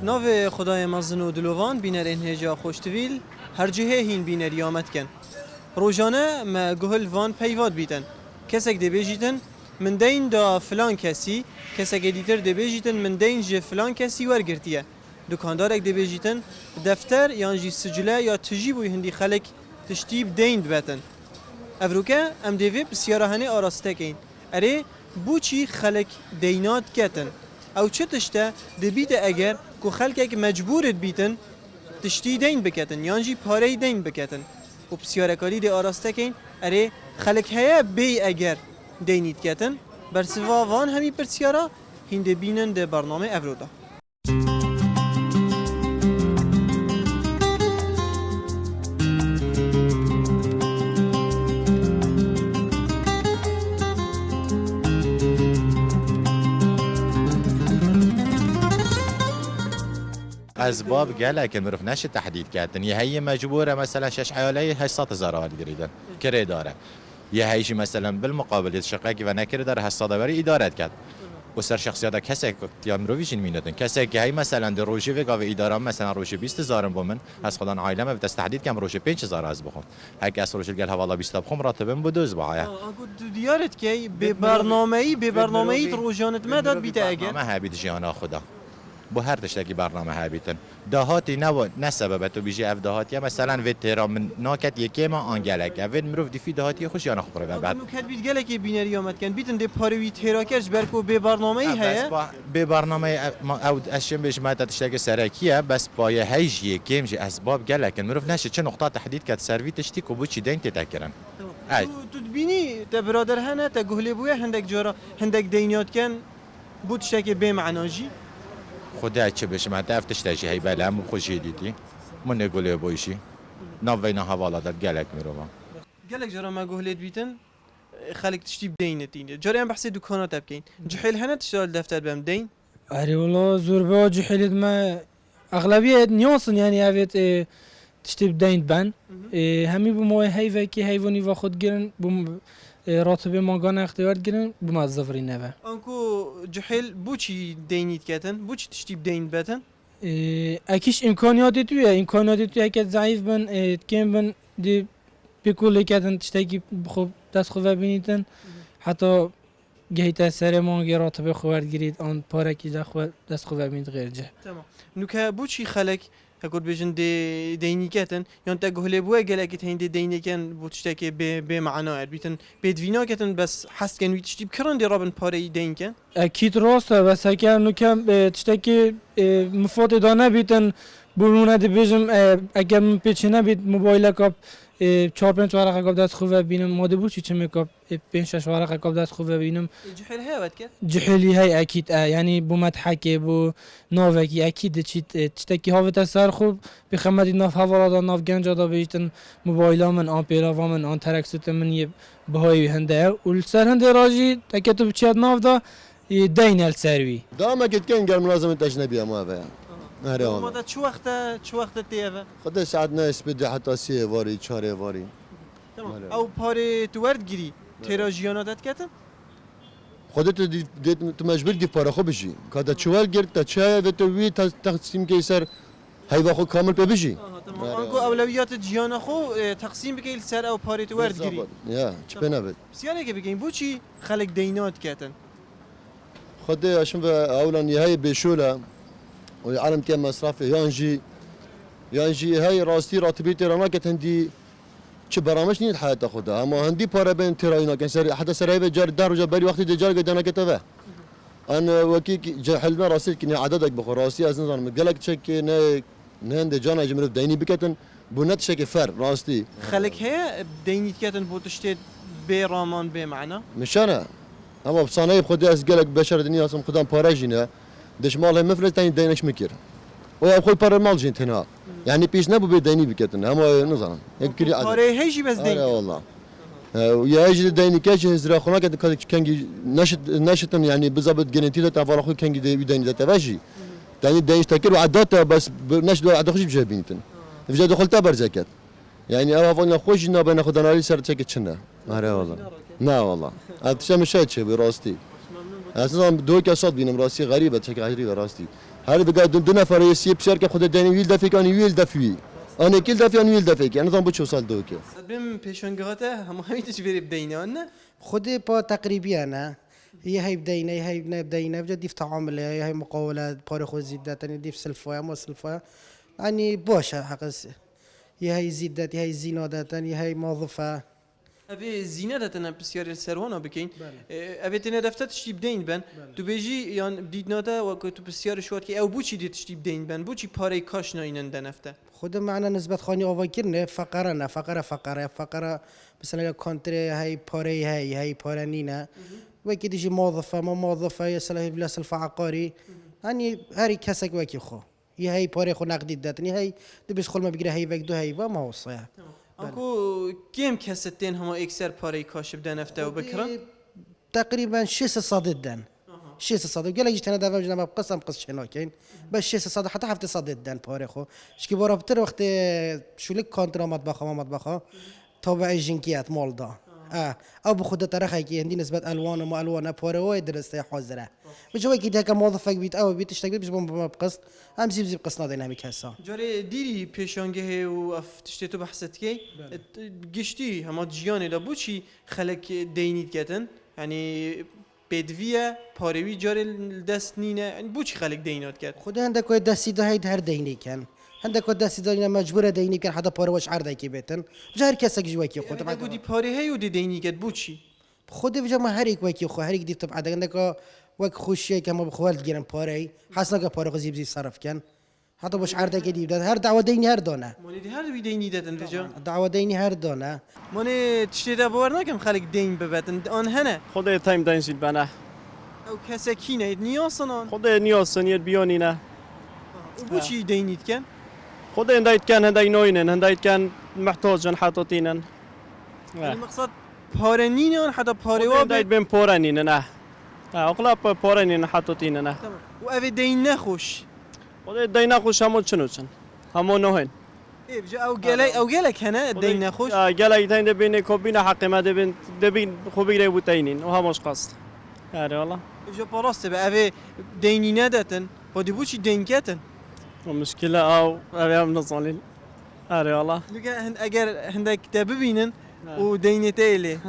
ناو خدای مزن و دلوان بینر انهجا خوشتویل هر جهه هین بینر یامت کن روزانه ما گهل وان پیواد بیتن کسک دی بیجیتن من دین دا فلان کسی کسک دیتر دی بیجیتن من دین جه فلان کسی ورگرتیه دکاندارک دی بیجیتن دفتر یانجی سجله یا تجیبوی هندی خلق تشتیب دین بتن افروکه ام دیوی بسیاره هنه آراسته کین اره بو چی خلق دینات کتن او چه تشته دبیت اگر که خلق مجبورت بیتن تشتی دین بکتن یانجی پاره دین بکتن و بسیاره کاری دی آراسته کین اره خلق هیا بی اگر دینیت کتن برسوا وان همی پرسیاره هنده بینن ده برنامه افرودا اسباب گله که مروف نشه تحدید کردن یه هی مجبوره مثلا 6 عیاله 800,000 حال گریدن کری داره یه هیچی مثلا بالمقابل شقه و نکره داره 800 اداره کرد و سر شخصیت کسی که مروفیشین میندن کسی که هی مثلا در روزی و گاو اداره مثلا روزی 20,000 بومن از خدا عائله ما دست تحدید کم روزی 5,000 از بخون هک از روزی گل حوالا 20 بخون راتبم بدوز بایا دیارت که به برنامه‌ای روزانت مداد بیت اگر ما هبید جانا خدا با هر تشتکی برنامه ها بیتن دهاتی نه سبب تو بیشی اف دهاتی مثلا وی تیرا من ناکت یکی ما آنگلک اول مروف دیفی دهاتی خوش یا نخبره بعد نوکت بیت گلکی بینری آمد کن بیتن ده پاروی تیرا کرد برکو به برنامه ای هست به برنامه او اشیم بهش ماده تشتکی سرکیه بس با یه هیچ یکیم جی اسباب گلک مروف نشه چه نقطه تحدید کرد سروی تشتی کو بچی دین تذکرن تو بینی تا برادر هنه تا گهلی بویه هندک جارا هندک دینیات کن بود تشتکی به معناجی خدا چه بشه من دفتش تجی هی بله هم خوشی دیدی من نگوله بایشی نوینا حوالا داد گلک میروم گلک جرا ما گهلیت بیتن خلق تشتی بدینه دینه جاری هم بحثی دکانات بکین جحیل هنه تشتغل دفتر بهم دین آره والله زور با جحیلت ما اغلبیت نیاسن یعنی اوید تشتی بدین بن همی بموی هیوه که هیوانی و خود گرن بم راتب ماگان اختیار گرن بموظفری نوه آنکو جحیل بوچی دینیت کتن بوچی تشتی بدین بتن اکیش امکانیاتی توی که ضعیف بن کم بن دی بکوله کتن تشتی خوب دست خوب ببینیدن حتی گهیت سر مانگی راتب خوب گیرید آن پاره کی دست خوب ببینید غیر جه تمام نوکه بوچی خلق هکود بیشن دینی کتن یا تا گهله بوه گله که هندی دینی کن بودشته که به معنای بیتن بدوینا کتن بس حس کن ویتشتی بکران دی رابن پاره دین کن اکید راسته بس اگر نوکم تشته که مفاد دانه بیتن برونه دی بیشم اگر من پیچی نبید موبایل کاب 4-5 ورقه کاب دست خوب ببینم ماده بود چی میکاب 5-6 ورقه کاب دست خوب ببینم جحیل هیوت که جحیلی های اکید یعنی بو مدحکه بو ناوکی اکید چی هاوت سر خوب بخمدی ناف حوالا دا ناف گنجا دا بیشتن موبایلا من آن پیراوا من آن ترکسوت من یه بهای هنده و سر هنده راجی تکتو بچید ناف دا دین السروی دام اكيد كان قال ملازمه اجنبيه ما فيها هره ما چه وقت تیه خدا ساعات ناس بدي حتى 3 واري 4 واري تمام او پاره تو ورد گیری تراژیانات کتن خودت تو مجبور دی پاره خو بشی که چوال گرد تا چای و تو وی تقسیم کی سر هی خو کامل ببشی آنکو اولویات جیان خو تقسیم بکی سر او پاره تو ورد گیری یا چه بنابد بسیاره که بگیم بو چی خلق دینات کتن خدا عشان اولا هي بشوله والعالم كان مصرفي يانجي هاي راستي راتبي تيراناك هندي چه برامج نيت حياة خدا اما هندي بارا بين تيراينا كان سري حتى سراي جار دار وجا بالي وقت دجال قدانا كتبه انا وكيك حلنا راسي كني عددك بخو راسي از نظام قالك تشك نه دجانا جمر ديني بكتن بنت شك فر راستي خلق هي ديني كتن بوتشتي برامان بمعنى مش انا اما بصاني خدي از قالك بشر دنيا اصلا خدام بارجينا دش مال مفلس تاني دينش مكير وأخوي بار المال جنت هنا يعني بيش نبو بديني بكتن هم نظام يمكن بار هيجي بس ديني والله ويا هيجي ديني كاش هزرا خونا كان نشط يعني بالضبط جنتي له تفار أخوي كان ديني ده تفاشي تاني دينش تكير وعداته بس نشد عد خوش بجابينتن فجأة دخلتها برزكت يعني أنا فانا خوش إنه بين خدنا لي صار تكت شنا هذا والله لا والله هذا شيء مش شيء براستي أصلا دو كاسات بينهم راسي غريبة شكل غريبة راستي هر بقى دو نفر يسيب بسير كي خود دني ويل دفيك اني ويل دفي انا كيل دفي اني ويل دفيك انا نظام بتشو سال دوكي بیم پیشنگاته هم همیتش بری بدینه نه خود با تقریبا هي بدينا هي بدينا بجد ديف تعامل هي مقاولات بارخو زيدات يعني ديف سلفايا ما سلفايا يعني باشا حقس هي زيدات هي زينادات هي موظفه اوی زینه داتن بسیاری سروان بکین اوی تنه دفته تشتی بدین بن تو بیجی یان بدید ناده و که تو بسیار شواد که او بوچی دید تشتی بدین بن بوچی پاره کاش ناینن دنفته خود معنا نسبت خاني اوفاكرنا فقره مثلا كونتري هي باري هي بارانينا وكي تجي موظفه ما موظفه يسلا بلا سلفه عقاري يعني هاري كاسك وكي خو هي باري خو نقدي داتني هي دبش خل ما بقرا هي وك دو هي ما وصيا اكو كم کستین هما اکثر پاره کاش بدنفته و بکرن تقريبا 6 صاددان 6 صاد قال جيت انا دابا جنا بقسم قص شنو كاين باش 6 صاد حتى حفت صاددان باري خو شكي برا بتر وقت شو لك كونترا مطبخه ما مطبخه تابع الجنكيات مولدا او بخد تاريخي كي عندي نسبه الوان وما الوان باري وايد درست حاضره بجوي كي هكا موظفك بيت او بيت تشتغل باش بقسط ام زيب قسنا ديناميك هسا جاری دیری پیشانگه و اف تشتی تو بحثت کی گشتی هما جیانی لا بوچی خلق دینید کتن یعنی بدویه پاروی جاری دست نینه یعنی بوچی خلق دینات کت خود عندك وايد دسي ده هيد هر ديني كان عندك وايد دسي ده مجبوره ديني كان حدا باري واش عرضه كي بيتن جار كسك جواكي خود اگه دی پاره هی و دی دینی کت بوچی خود بجا ما هريك وكي خو هريك دي طبعا عندك وك خوشي كما بخوال تجيرن باري حسنا باري غزيب زي صرف كان حتى باش عرضه كي دي هر دعوه ديني هر دونه مانی دی هر وی دینی دادن رجا دعوه ديني هر دونه مانی تشتی دا باور نکم خلق دین ببتن آن هنه خود تایم دانشید بنا او کسی کی نید نیاسن آن خود نیاز نیت بیانینه و بوچی دینید کن خود هندایت کن هندای نوینن هندایت کن محتاجن حاططینن یعنی مقصد پاره نینه آن حتی پاره خود و هندایت بین پورانینه نه اغلب پورانین حاططینه نه و اوی دین نخوش خود دینا خوش همون چنو چن همون نوهن ای بجا او گله کنه دین نخوش گلای تاین دبین کوبین حق ما دبین خوبی ری بوتینین و همش قصد آره والله بجا پراسته به اوی دینی نداتن با دی بوچی دین کتن مشكلة أو أبيهم نصلين أري والله لگه اگر هندک تا ببینن و دینته ایلی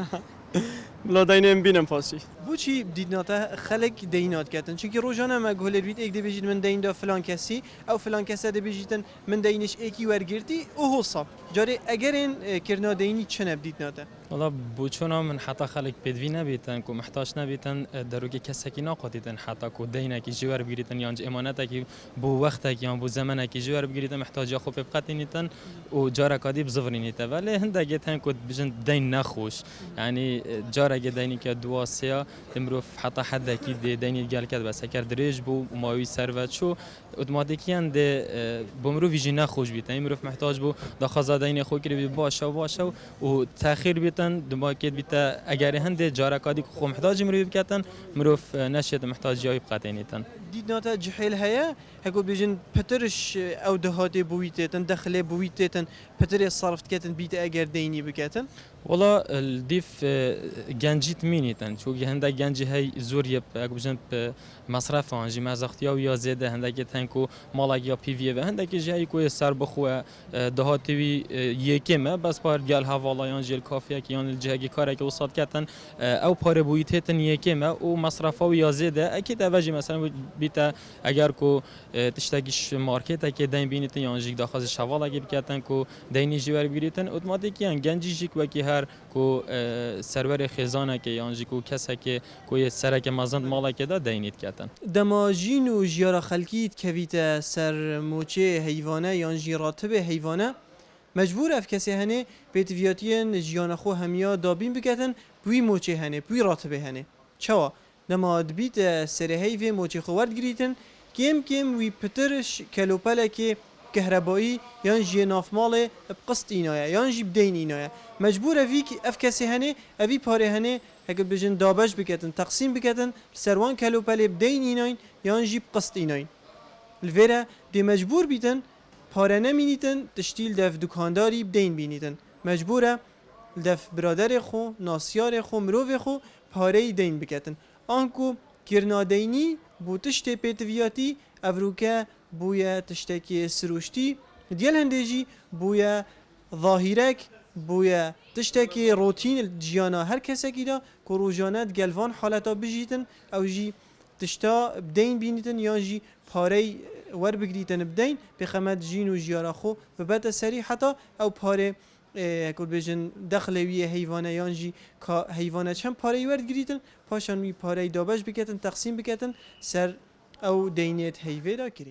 لو داينين بينم فاسي بوچی دیدناته خلق دینات کتن چون که روزانه ما گهل بیت یک دی بجید من دین دا فلان کسی او فلان کسی دی بجیدن من دینش اکی ورگرتی او حساب جاری اگر این کرنا دینی چنه بدیدناته والله بوچونا من حتی خلق بدوی نبیتن که محتاج نبیتن دروگه کسی که ناقادیدن حتی که دینه که جوار بگیریتن یا امانته که بو وقته که یا بو زمانه که جوار بگیریتن محتاج خوب بقتینیتن و جاره کادی بزورینیته ولی هنده تن که بجن دین نخوش یعنی جاره دینی که دواسیا امروز حتی حد کی دینی گل کرد بس اگر دریج بو ماوی ثروت شو اتوماتیکیان ده بمرو ویژی نخوش بیتن امروز محتاج بو دخازا دین خو کری باشه و تاخیر بیتن دماکت بیت اگر هنده جارکادی خو محتاج امروز بکتن مروف نشد محتاج جای بقتینیتن دیدناته جحیل هیا هکو بیجن پترش او دهاتی بویتن دخله بویتن پتر صرفت کتن بیت اگر دینی بکتن والله الديف جنجيت مينيتن شو هندا جنجي هي زوريا اكبجن مصرف انجي مازختيا ويا زياده هندا تنكو مالاجيا بي في هندا جاي كو سر بخو دهاتوي يكمه بس بار قال حوالا ينجل كافيه كيان الجهه كاره كو وصاد كتن او بار بويتن يكمه ومصرفه ويا زياده اكيد اوجي مثلا بيتا اگر كو تشتاقش ماركت كي دين بينيتن ينجي داخل شوالا جيب كتن كو ديني جوار بيريتن اوتوماتيكيان جنجي جيك وكي هر کو سرور خزانه که یانجی کو کسی که کوی سرک مازند مالا که دا دینید کتن دماجین و جیارا خلکیت کویت سر موچه حیوانه یانجی راتب حیوانه مجبور اف کسی هنه بیتویاتین جیان خو همیا دابین بکتن بوی موچه هنه بوی راتب هنه چوا نماد بیت سر حیوه موچه خو ورد گریتن کم وی پترش کلوپله که كهربائي ينجي نافمال بقسط إنايا ينجي بدين إنايا مجبورة فيك أف كسي هني أبي باري هني هكذا بجن دابش بكتن تقسيم بكتن سروان كالو بالي بدين إناين ينجي بقسط إناين الفيرا دي مجبور بيتن باري نمينيتن تشتيل دف دكانداري بدين بينيتن مجبورة دف برادر خو ناسيار خو مروف خو باري دين بكتن آنكو كرنا ديني بو تشتی پیتویاتی افروکه بویا تشتکی سروشتی دیل هندجی بویا ظاهرک بویا تشتکی روتین جیانا هر کسی که دا که روزانه گلوان حالتا بجیتن او جی تشتا بدین بینیتن یا جی پاره ور بگریتن بدین بخمد جین و جیارا خو و بعد سری حتی او پاره کل بجن دخلوی حیوانه یانجی که حیوانه چند پاره ورد گریتن پاشان می پاره دابش بکتن تقسیم بکتن سر او دینیت حیوه دا کری